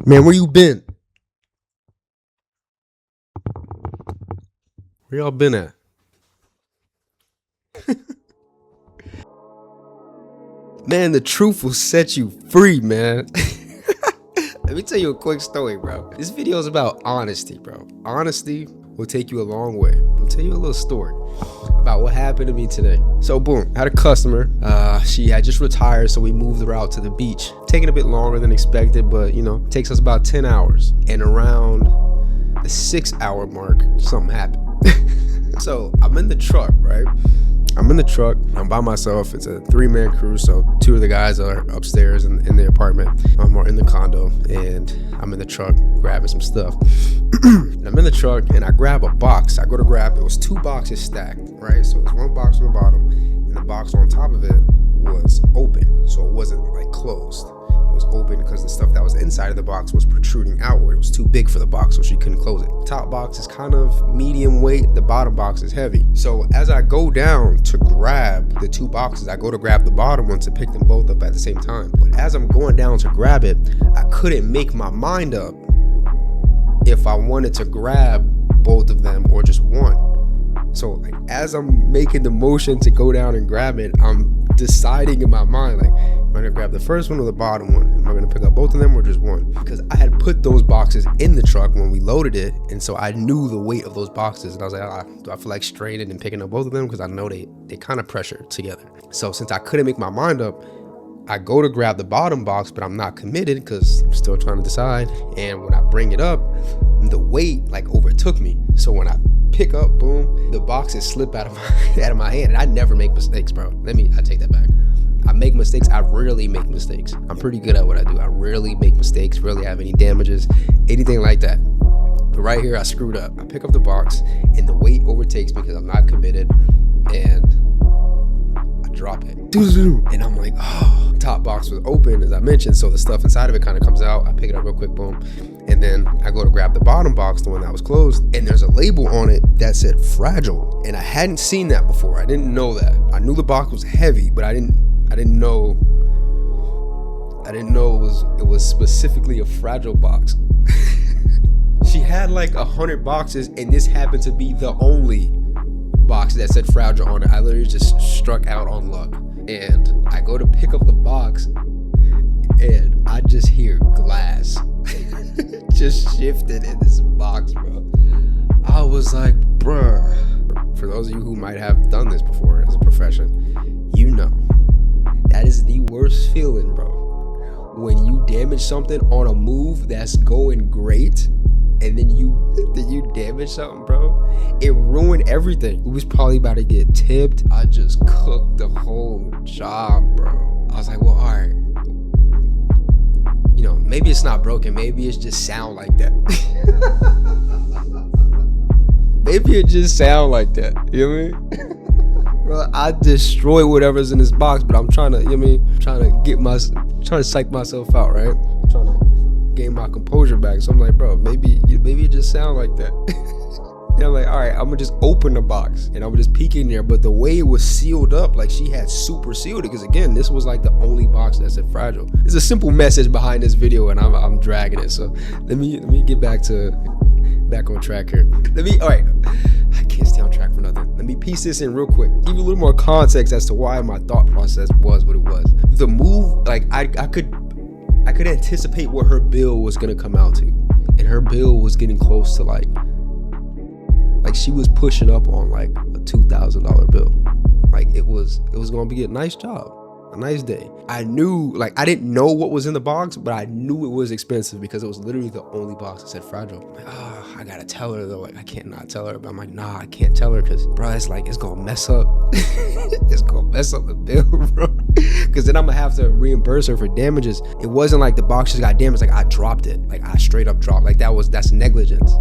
Man, where you been? Where y'all been at? Man, the truth will set you free, man. Let me tell you a quick story, bro. This video is about honesty, bro. Honesty will take you a long way. I'll tell you a little story about what happened to me today. So boom, had a customer. She had just retired, so we moved her out to the beach. Taking a bit longer than expected, but takes us about 10 hours. And around the 6-hour mark, something happened. So I'm in the truck, right? I'm in the truck. I'm by myself. It's a 3-man crew, so 2 of the guys are upstairs in the apartment. I'm in the condo, and I'm in the truck grabbing some stuff. And I'm in the truck, and I grab a box. I go to grab. It was 2 boxes stacked, right? So it's 1 box on the bottom, and the box on top of it was open, so it wasn't like closed. It was open because the stuff that was inside of the box was protruding outward. It was too big for the box, so she couldn't close it. The top box is kind of medium weight. The bottom box is heavy. So as I go down to grab the 2 boxes, I go to grab the bottom one to pick them both up at the same time. But as I'm going down to grab it, I couldn't make my mind up if I wanted to grab both of them or just one. So like, as I'm making the motion to go down and grab it, I'm deciding in my mind, like, am I gonna grab the first one or the bottom one? Am I gonna pick up both of them or just one? Because I had put those boxes in the truck when we loaded it, and so I knew the weight of those boxes, and I was like, do I feel like straining and picking up both of them? Because I know they kind of pressure together. So since I couldn't make my mind up, I go to grab the bottom box, but I'm not committed because I'm still trying to decide. And when I bring it up, the weight like overtook me. So when I pick up, boom, the boxes slip out of my hand. And I never make mistakes, bro. I take that back. I make mistakes. I rarely make mistakes. I'm pretty good at what I do. I rarely make mistakes, rarely have any damages, anything like that. But right here, I screwed up. I pick up the box and the weight overtakes me because I'm not committed, and I drop it. And I'm like, oh, the top box was open, as I mentioned, so the stuff inside of it kind of comes out. I pick it up real quick, boom. And then I go to grab the bottom box, the one that was closed, and there's a label on it that said fragile. And I hadn't seen that before. I didn't know that. I knew the box was heavy, but I didn't know it was specifically a fragile box. She had like 100 boxes, and this happened to be the only box that said fragile on it. I literally just struck out on luck. And I go to pick up the box, and I just hear glass just shifted in this box, bro. I was like, bruh. For those of you who might have done this before as a profession, you know that is the worst feeling, bro. When you damage something on a move that's going great, and then you damage something, bro. It ruined everything. We was probably about to get tipped. I just cooked the whole job, bro. I was like, well, all right. Maybe it's not broken. Maybe it's just sound like that. Maybe it just sound like that. You know what I mean? Bro, I destroy whatever's in this box, but I'm trying to, trying to psych myself out, right? I'm trying to gain my composure back. So I'm like, bro, maybe it just sound like that. And I'm like, all right, I'm gonna just open the box and I'm just peek in there. But the way it was sealed up, like she had super sealed it, because again, this was like the only box that said fragile. There's a simple message behind this video, and I'm dragging it. So let me get back on track here. All right, I can't stay on track for nothing. Let me piece this in real quick. Give you a little more context as to why my thought process was what it was. The move, like I could anticipate what her bill was gonna come out to, and her bill was getting close to like she was pushing up on like a $2,000 bill. Like it was gonna be a nice job, a nice day. I knew, like, I didn't know what was in the box, but I knew it was expensive because it was literally the only box that said fragile. I'm like, I gotta tell her though. Like, I can't not tell her. But I'm like, nah, I can't tell her because, bro, it's gonna mess up. It's gonna mess up the bill, bro. Because then I'm gonna have to reimburse her for damages. It wasn't like the box just got damaged. Like I dropped it. Like I straight up dropped. Like that's negligence.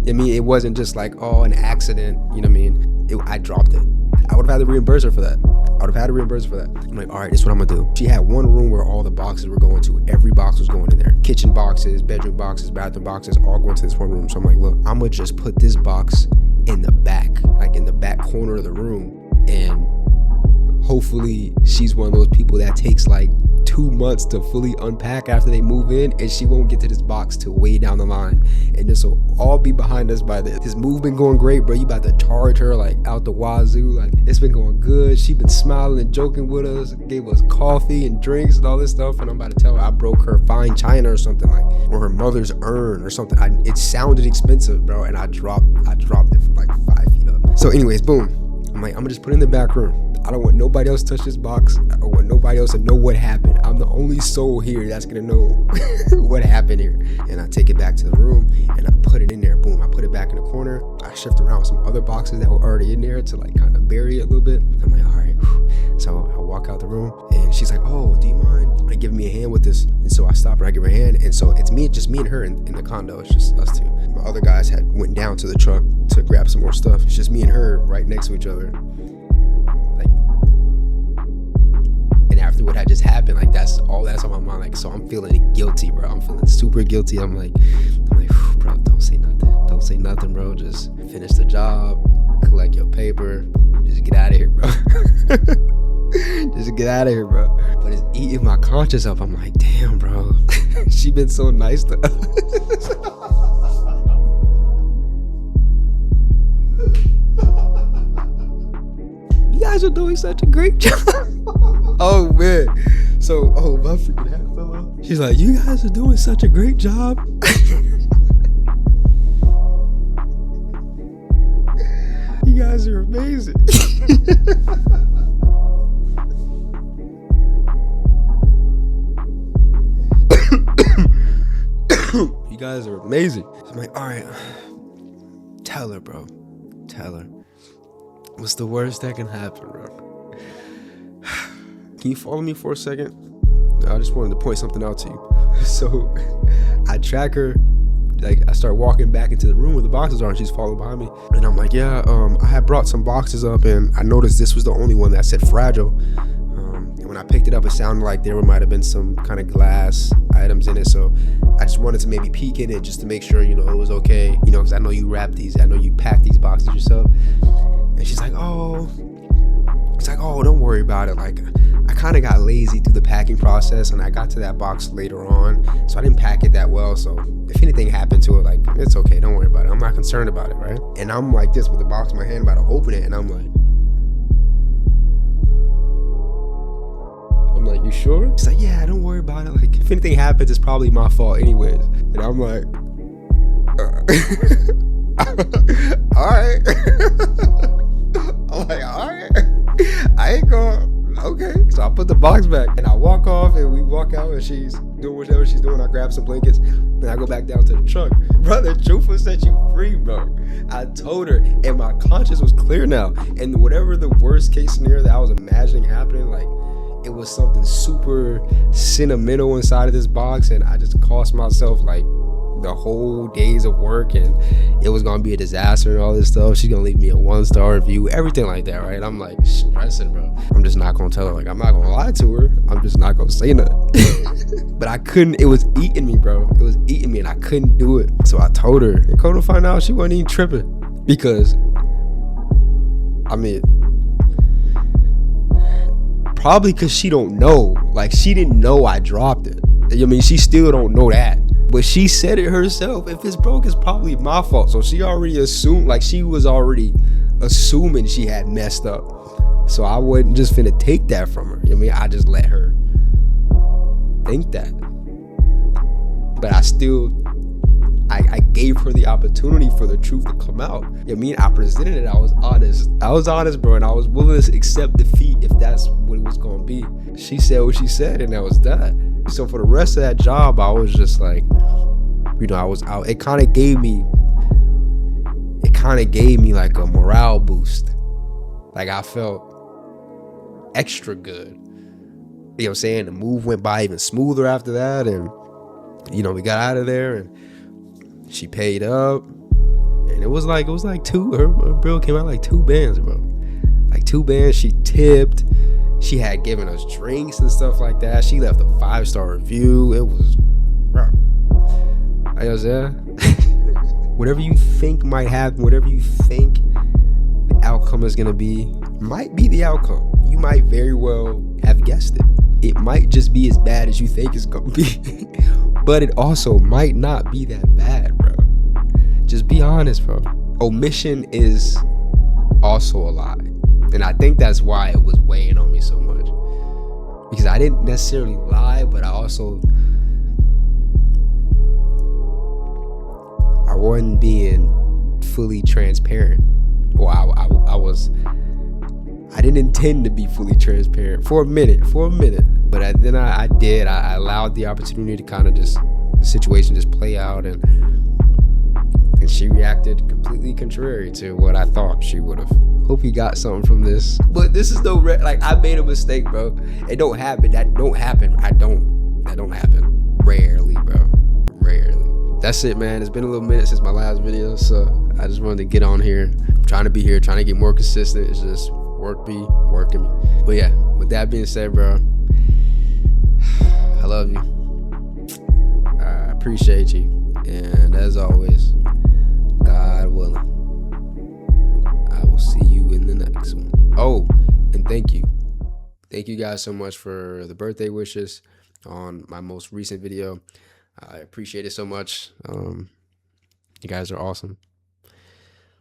I mean, it wasn't just like, oh, an accident. You know what I mean? I dropped it. I would have had to reimburse her for that. I'm like, all right, this is what I'm gonna do. She had one room where all the boxes were going to. Every box was going in there. Kitchen boxes, bedroom boxes, bathroom boxes, all going to this one room. So I'm like, look, I'm gonna just put this box in the back, like in the back corner of the room. And hopefully she's one of those people that takes like 2 months to fully unpack after they move in, and she won't get to this box till way down the line. And this will all be behind us by then. This move been going great, bro. You about to charge her like out the wazoo. Like, it's been going good. She been smiling and joking with us, gave us coffee and drinks and all this stuff. And I'm about to tell her I broke her fine china or something, like, or her mother's urn or something. It sounded expensive, bro, and I dropped it from like 5 feet up. So anyways, boom. I'm like, I'm gonna just put it in the back room. I don't want nobody else to touch this box. I don't want nobody else to know what happened. I'm the only soul here that's gonna know what happened here. And I take it back to the room and I put it in there. Boom, I put it back in the corner. I shift around some other boxes that were already in there to like kind of bury it a little bit. I'm like, all right. So I walk out the room and she's like, oh, do you mind like giving me a hand with this? And so I stop her, I give her a hand. And so it's just me and her in the condo. It's just us two. My other guys went down to the truck to grab some more stuff. It's just me and her right next to each other. And after what had just happened, like that's all that's on my mind. Like, so I'm feeling guilty, bro. I'm feeling super guilty. I'm like, bro, don't say nothing. Don't say nothing, bro. Just finish the job, collect your paper, just get out of here, bro. Just get out of here, bro. But it's eating my conscience up. I'm like, damn, bro. She been so nice to us. You guys are doing such a great job. Oh man. So, my freaking hat fell off. She's like, you guys are doing such a great job. You guys are amazing. You guys are amazing. So I'm like, all right, tell her, bro. Tell her. What's the worst that can happen, bro? Can you follow me for a second? I just wanted to point something out to you. So I track her. Like, I start walking back into the room where the boxes are, and she's following behind me. And I'm like, yeah, I had brought some boxes up, and I noticed this was the only one that said fragile. And when I picked it up, it sounded like there might have been some kind of glass items in it. So I just wanted to maybe peek in it just to make sure, it was okay. Because I know you wrap these, I know you pack these boxes yourself. And she's like, oh, don't worry about it. Like, I kind of got lazy through the packing process, and I got to that box later on, so I didn't pack it that well. So if anything happened to it, like, it's okay, don't worry about it. I'm not concerned about it, right? And I'm like this with the box in my hand, about to open it, and I'm like, you sure? She's like, yeah, don't worry about it. Like, if anything happens, it's probably my fault anyways. And I'm like, all right. I'm like, all right. I ain't going, okay. So I put the box back and I walk off, and we walk out, and she's doing whatever she's doing. I grab some blankets and I go back down to the truck. Brother, truth will set you free, bro. I told her, and my conscience was clear now. And whatever the worst case scenario that I was imagining happening, like, it was something super sentimental inside of this box, and I just cost myself like the whole days of work, and it was gonna be a disaster and all this stuff. She's gonna leave me a 1-star review, everything like that, right? I'm like stressing, bro. I'm just not gonna tell her. Like, I'm not gonna lie to her. I'm just not gonna say nothing. But I couldn't. It was eating me, bro. It was eating me, and I couldn't do it. So I told her, and come to find out, she wasn't even tripping, because probably because she don't know. Like, she didn't know I dropped it. She still don't know that. But she said it herself. If it's broke, it's probably my fault. So she already assumed, like, she was already assuming she had messed up. So I wasn't just finna take that from her. I just let her think that. But I gave her the opportunity for the truth to come out. I presented it. I was honest, bro, and I was willing to accept defeat if that's what it was gonna be. She said what she said, and that was that. So for the rest of that job, I was just like, I was out. It kind of gave me like a morale boost. Like, I felt extra good. You know what I'm saying? The move went by even smoother after that, and we got out of there, and she paid up, and it was like her bill came out like 2 bands, bro. Like 2 bands. She tipped. She had given us drinks and stuff like that. She left a 5-star review. It was, bro. You know what I'm saying? Whatever you think might happen, whatever you think the outcome is gonna be, might be the outcome. You might very well have guessed it. It might just be as bad as you think it's gonna be. But it also might not be that bad, bro. Just be honest, bro. Omission is also a lie. And I think that's why it was weighing on me so much. Because I didn't necessarily lie, but I wasn't being fully transparent. Well, I didn't intend to be fully transparent for a minute. But then I did. I allowed the opportunity to kind of the situation just play out, and she reacted completely contrary to what I thought she would have. Hope you got something from this. But this is no like, I made a mistake, bro. It don't happen. That don't happen. That don't happen. Rarely, bro. Rarely. That's it, man. It's been a little minute since my last video, so I just wanted to get on here. I'm trying to be here, trying to get more consistent. It's just working me. But yeah, with that being said, bro, I love you. I appreciate you. And as always, God willing, I will see you in the next one. Oh, and thank you. Thank you guys so much for the birthday wishes on my most recent video. I appreciate it so much. You guys are awesome.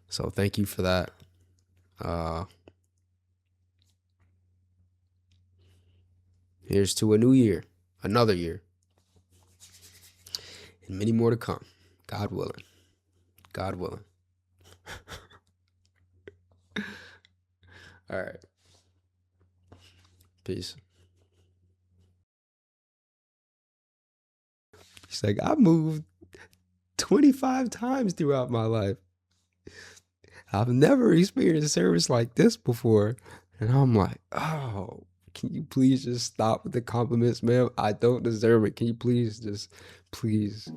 So thank you for that. Here's to a new year, another year, and many more to come. God willing. God willing. All right. Peace. He's like, I moved 25 times throughout my life. I've never experienced service like this before. And I'm like, oh, can you please just stop with the compliments, ma'am? I don't deserve it. Can you please just, please?